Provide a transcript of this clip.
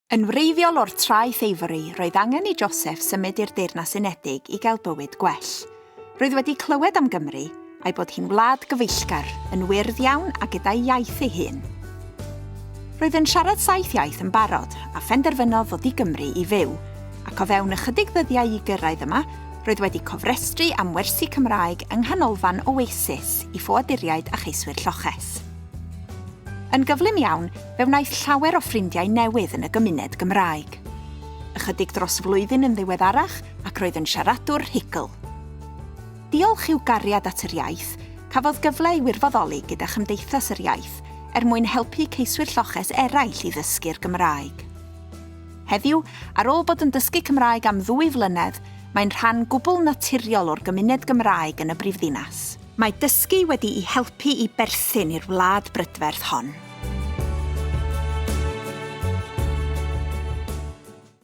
Yn wreiddiol o'r traeth Avery, roedd angen i Joseph symud i'r Deyrnas Unedig i gael bywyd gwell. Roedd wedi clywed am Gymru a'i bod hi'n wlad gyfeillgar, yn wyrdd iawn a gyda'i iaith ei hun. Roedd yn siarad 7 iaith yn barod a phenderfynodd ddod i Gymru i fyw, ac o fewn ychydig ddyddiau i gyrraedd yma, roedd wedi cofrestru am wersi Cymraeg yng nghanolfan Oasis i ffoaduriaid a cheiswyr lloches. Yn gyflym iawn, fe wnaeth llawer o ffrindiau newydd yn y gymuned Gymraeg. Ychydig dros flwyddyn yn ddiweddarach ac roedd yn siaradwr higl. Diolch i'w gariad at yr iaith, cafodd gyfle i wirfoddoli gyda Chymdeithas yr Iaith mwyn helpu ceiswyr lloches eraill i ddysgu'r Gymraeg. Heddiw, ar ôl bod yn dysgu Cymraeg am 2 flynedd, mae'n rhan gwbl naturiol o'r gymuned Gymraeg yn y brifddinas. Mae dysgu wedi ei helpu i berthyn i'r wlad brydferth hon.